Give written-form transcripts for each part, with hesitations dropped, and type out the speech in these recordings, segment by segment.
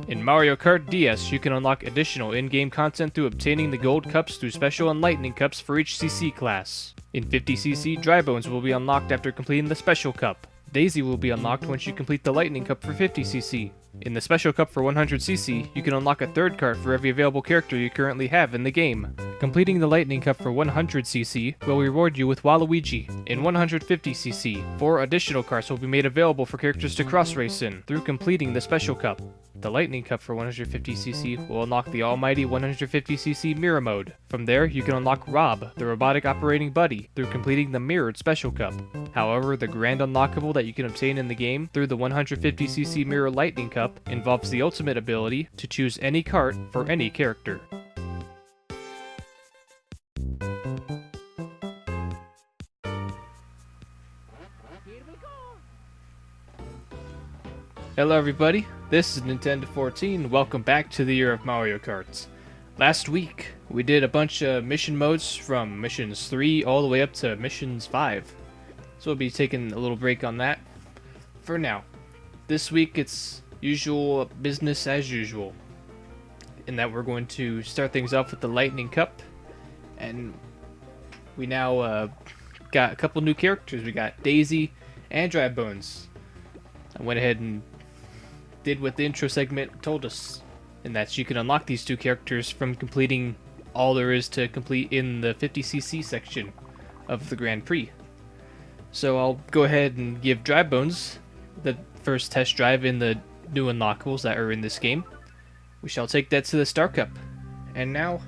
In Mario Kart DS, you can unlock additional in-game content through obtaining the gold cups through special enlightening cups for each CC class. In 50cc, Dry Bones will be unlocked after completing the special cup. Daisy will be unlocked once you complete the lightning cup for 50cc. In the special cup for 100cc, you can unlock a third cart for every available character you currently have in the game. Completing the lightning cup for 100cc will reward you with Waluigi. In 150cc, 4 additional carts will be made available for characters to cross-race in through completing the special cup. The lightning cup for 150cc will unlock the almighty 150cc mirror mode. From there, you can unlock Rob, the robotic operating buddy, through completing the mirrored special cup. However, the grand unlockable that you can obtain in the game through the 150cc mirror lightning cup involves the ultimate ability to choose any cart for any character. Hello everybody, this is Nintendo 14. Welcome back to the year of Mario Kart. Last week, we did a bunch of mission modes from missions 3 all the way up to missions 5. So we'll be taking a little break on that for now. This week it's usual business as usual, in that we're going to start things off with the Lightning Cup, and we now got a couple new characters. We got Daisy and Dry Bones. I went ahead and did what the intro segment told us, and that you can unlock these two characters from completing all there is to complete in the 50cc section of the Grand Prix. So I'll go ahead and give Dry Bones the first test drive in the new unlockables that are in this game. We shall take that to the Star Cup. And now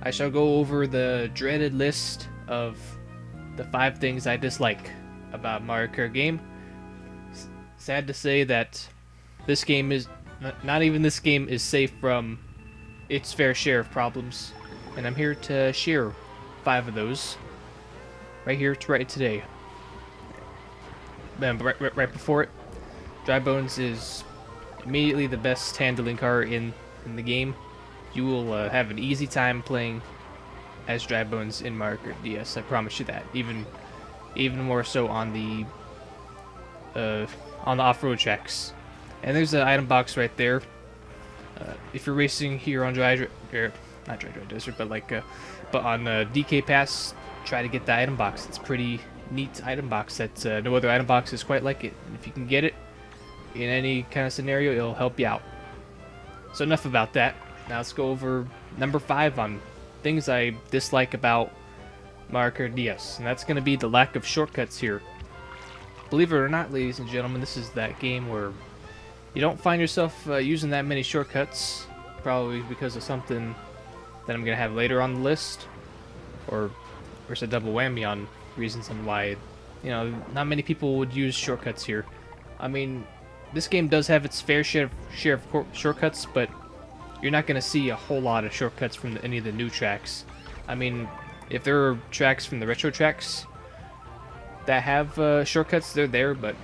I shall go over the dreaded list of the 5 things I dislike about Mario Kart game. Sad to say that this game is not even this game is safe from its fair share of problems, and I'm here to share 5 of those right here right today. Right before it, Dry Bones is immediately the best handling car in the game. You will have an easy time playing as Dry Bones in Mario Kart DS. I promise you that. Even more so on the off-road tracks. And there's an item box right there. If you're racing here on not Dry Desert, but but on DK Pass, try to get the item box. It's a pretty neat item box that no other item box is quite like it. And if you can get it in any kind of scenario, it'll help you out. So enough about that. Now let's go over number 5 on things I dislike about Mario Kart DS, and that's going to be the lack of shortcuts here. Believe it or not, ladies and gentlemen, this is that game where you don't find yourself using that many shortcuts, probably because of something that I'm going to have later on the list, or it's a double whammy on reasons on why, not many people would use shortcuts here. I mean, this game does have its fair share of shortcuts, but you're not going to see a whole lot of shortcuts from any of the new tracks. I mean, if there are tracks from the retro tracks that have shortcuts, they're there, but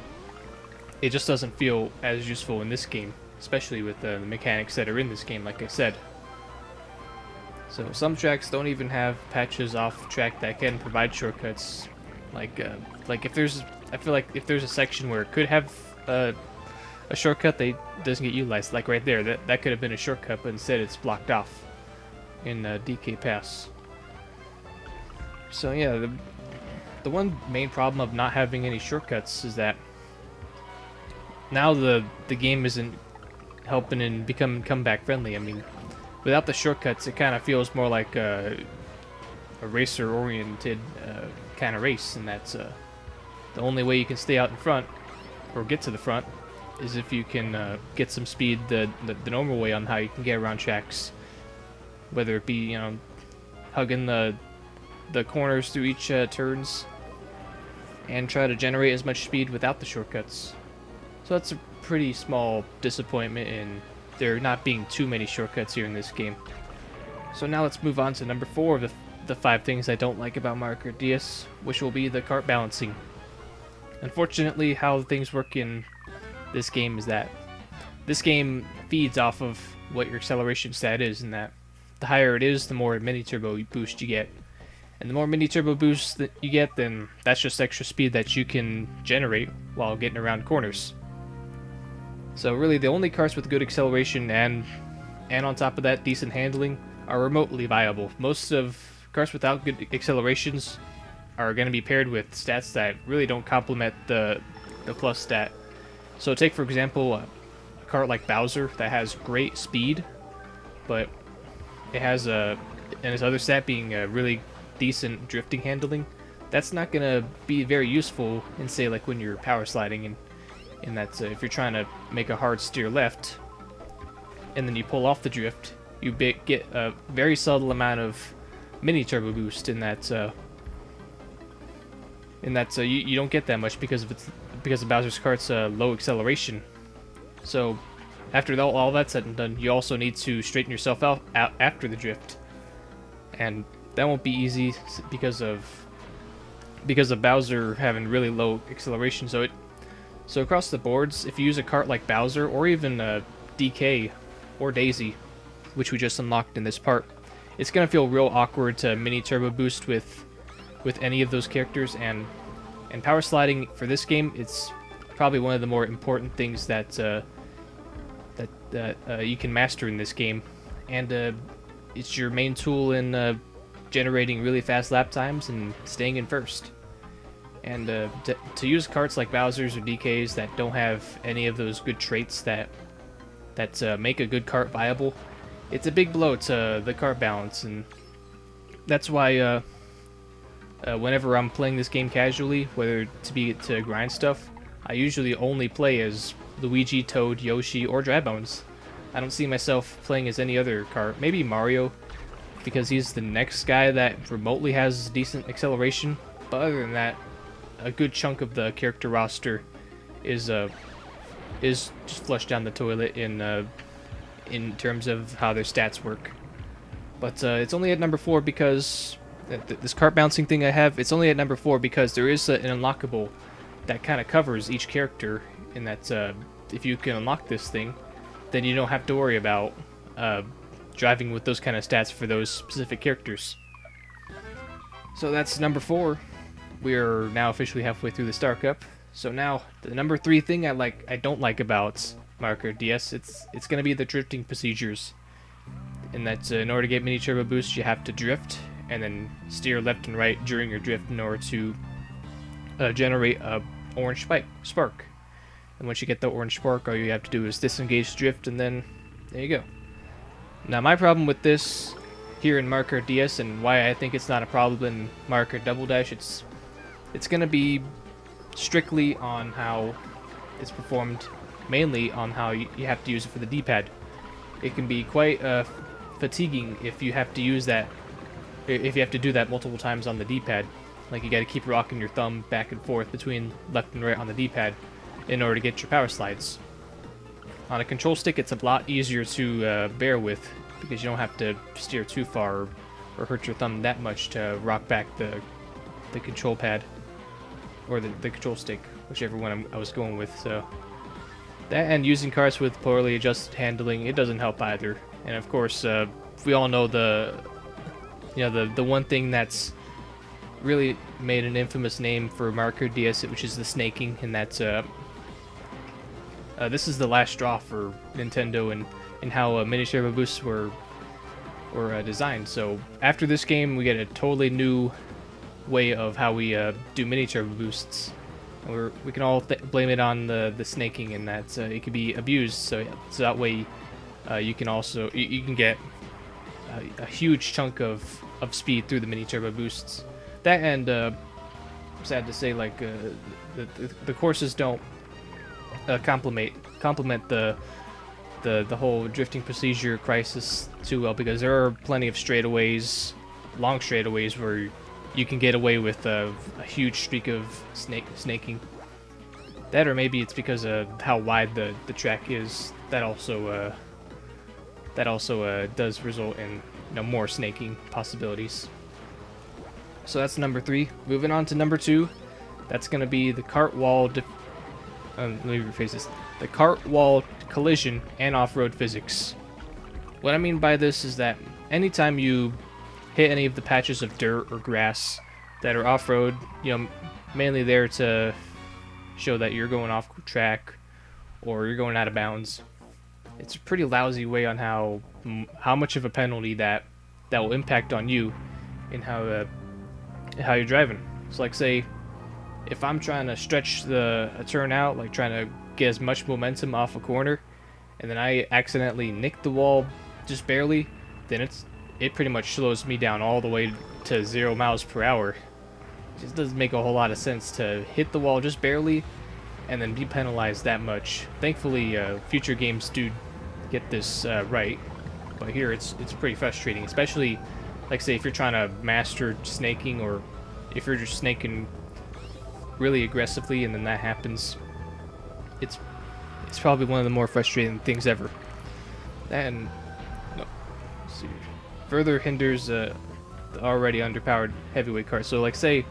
it just doesn't feel as useful in this game, especially with the mechanics that are in this game, like I said. So some tracks don't even have patches off track that can provide shortcuts. Like if I feel like if there's a section where it could have a shortcut that doesn't get utilized, like right there, that could have been a shortcut, but instead it's blocked off in DK Pass. So yeah, the one main problem of not having any shortcuts is that now the game isn't helping and becoming comeback friendly. I mean, without the shortcuts, it kind of feels more like a racer-oriented kind of race, and that's the only way you can stay out in front or get to the front is if you can get some speed the normal way on how you can get around tracks, whether it be hugging the corners through each turns and try to generate as much speed without the shortcuts. So that's a pretty small disappointment in there not being too many shortcuts here in this game. So now let's move on to number 4 of the 5 things I don't like about Mario Kart DS, which will be the kart balancing. Unfortunately, how things work in this game is that this game feeds off of what your acceleration stat is, and that the higher it is, the more mini turbo boost you get. And the more mini turbo boosts that you get, then that's just extra speed that you can generate while getting around corners. So really, the only carts with good acceleration and on top of that decent handling are remotely viable. Most of carts without good accelerations are going to be paired with stats that really don't complement the plus stat. So take for example a cart like Bowser that has great speed, but it has and its other stat being a really decent drifting handling. That's not going to be very useful in, say, like when you're power sliding, and in that if you're trying to make a hard steer left and then you pull off the drift, you get a very subtle amount of mini turbo boost in that you don't get that much because of Bowser's cart's low acceleration. So after all that's said and done, you also need to straighten yourself out after the drift, and that won't be easy because of Bowser having really low acceleration. So across the boards, if you use a cart like Bowser, or even DK or Daisy, which we just unlocked in this part, it's gonna feel real awkward to mini turbo boost with any of those characters. And power sliding for this game, it's probably one of the more important things that you can master in this game, and it's your main tool in generating really fast lap times and staying in first. And to use carts like Bowser's or DK's that don't have any of those good traits that make a good cart viable, it's a big blow to the cart balance. And that's why whenever I'm playing this game casually, whether to grind stuff, I usually only play as Luigi, Toad, Yoshi, or Drybones. I don't see myself playing as any other cart. Maybe Mario, because he's the next guy that remotely has decent acceleration. But other than that, a good chunk of the character roster is just flushed down the toilet in terms of how their stats work. But it's only at number 4 because this cart bouncing thing I have. It's only at number 4 because there is an unlockable that kind of covers each character. In that, if you can unlock this thing, then you don't have to worry about driving with those kind of stats for those specific characters. So that's number 4. We are now officially halfway through the Star Cup. So now the number 3 thing I don't like about Mario Kart DS, it's going to be the drifting procedures. And that's in order to get mini turbo boost, you have to drift and then steer left and right during your drift in order to generate a orange spark. And once you get the orange spark, all you have to do is disengage drift, and then there you go. Now my problem with this here in Mario Kart DS, and why I think it's not a problem in Mario Kart Double Dash, it's gonna be strictly on how it's performed, mainly on how you have to use it for the D-pad. It can be quite fatiguing if you have to use that, if you have to do that multiple times on the D-pad. Like, you gotta keep rocking your thumb back and forth between left and right on the D-pad in order to get your power slides. On a control stick, it's a lot easier to bear with, because you don't have to steer too far or hurt your thumb that much to rock back the control pad, or the control stick, whichever one I was going with. So that, and using carts with poorly adjusted handling, it doesn't help either. And of course, we all know the one thing that's really made an infamous name for Mario Kart DS, which is the snaking, and that's this is the last straw for Nintendo and how mini turbo boosts were designed. So after this game, we get a totally new way of how we do mini turbo boosts. And we can all blame it on the snaking, and that it can be abused. So that way, you can also you can get a huge chunk of speed through the mini turbo boosts. That, and sad to say, like the courses don't complement the whole drifting procedure crisis too well, because there are plenty of straightaways, long straightaways, where you can get away with a huge streak of snaking. That, or maybe it's because of how wide the track is. That also does result in more snaking possibilities. So that's number 3. Moving on to number 2, that's going to be the cart wall. Let me rephrase this: the cart wall collision and off-road physics. What I mean by this is that anytime you hit any of the patches of dirt or grass that are off-road, mainly there to show that you're going off track, or you're going out of bounds. It's a pretty lousy way on how much of a penalty that will impact on you in how you're driving. So like say if I'm trying to stretch a turn out, like trying to get as much momentum off a corner, and then I accidentally nick the wall just barely, then it pretty much slows me down all the way to 0 miles per hour. It just doesn't make a whole lot of sense to hit the wall just barely and then be penalized that much. Thankfully, future games do get this right, but here it's pretty frustrating, especially like say if you're trying to master snaking, or if you're just snaking really aggressively and then that happens. It's probably one of the more frustrating things ever. And no, let's see, further hinders the already underpowered heavyweight cart. So like say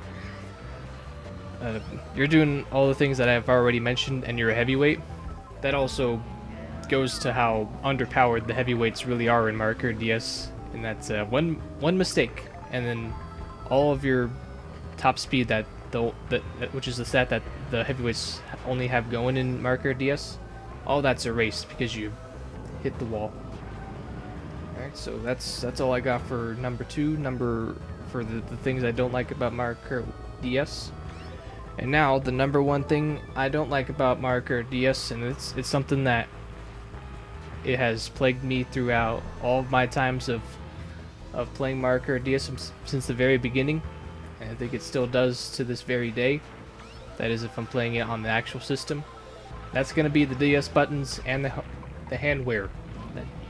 you're doing all the things that I've already mentioned and you're a heavyweight, that also goes to how underpowered the heavyweights really are in Mario Kart DS, and that's one mistake and then all of your top speed which is the stat that the heavyweights only have going in Mario Kart DS, all that's erased because you hit the wall. Alright, so that's all I got for number 2, for the things I don't like about Mario Kart DS. And now the number 1 thing I don't like about Mario Kart DS, and it's something that it has plagued me throughout all of my times of playing Mario Kart DS since the very beginning, and I think it still does to this very day. That is if I'm playing it on the actual system. That's going to be the DS buttons and the handwear.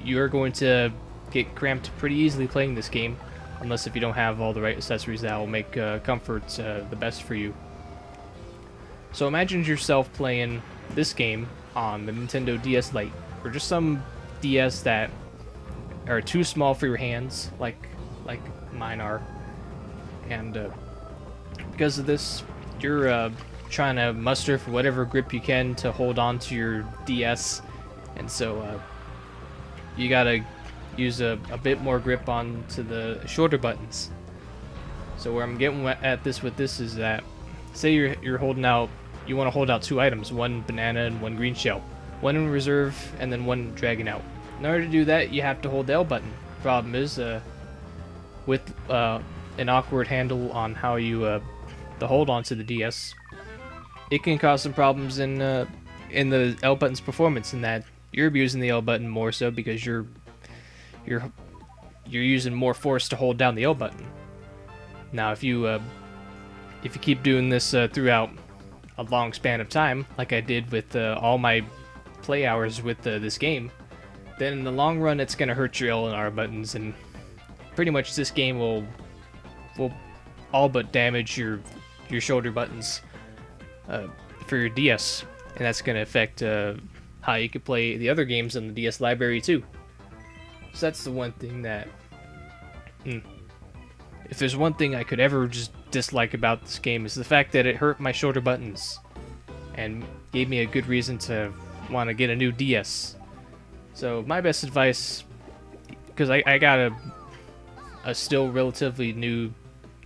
You're going to get cramped pretty easily playing this game, unless if you don't have all the right accessories that will make comfort the best for you. So imagine yourself playing this game on the Nintendo DS Lite, or just some DS that are too small for your hands, like mine are, and because of this, you're trying to muster for whatever grip you can to hold on to your DS, and so you gotta use a bit more grip onto the shoulder buttons. So where I'm getting at this with this is that, say you're holding out, you want to hold out 2 items, 1 banana and 1 green shell, 1 in reserve and then 1 dragging out. In order to do that, you have to hold the L button. Problem is, with an awkward handle on how you the hold onto the DS, it can cause some problems in the L button's performance, in that you're abusing the L button more so because you're using more force to hold down the L button. Now, if you keep doing this throughout a long span of time, like I did with all my play hours with this game, then in the long run it's gonna hurt your L and R buttons, and pretty much this game will all but damage your shoulder buttons for your DS, and that's gonna affect how you can play the other games in the DS library too. So that's the one thing that, if there's one thing I could ever just dislike about this game, is the fact that it hurt my shoulder buttons and gave me a good reason to want to get a new DS. So my best advice, because I got a still relatively new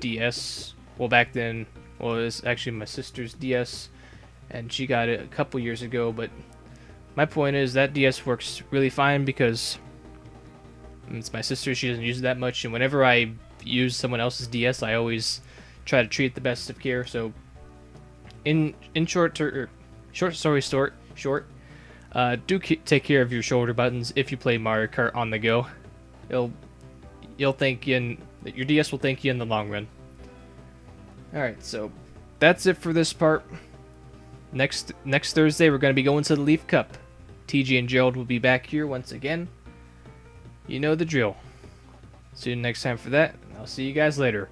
DS, well back then, well it was actually my sister's DS, and she got it a couple years ago, but my point is that DS works really fine because it's my sister, she doesn't use it that much, and whenever I use someone else's DS, I always try to treat it the best of care. So in short, do take care of your shoulder buttons if you play Mario Kart on the go. You'll thank you, your DS will thank you in the long run. Alright, so that's it for this part. Next Thursday we're going to be going to the Leaf Cup. TG and Gerald will be back here once again. You know the drill. See you next time for that, and I'll see you guys later.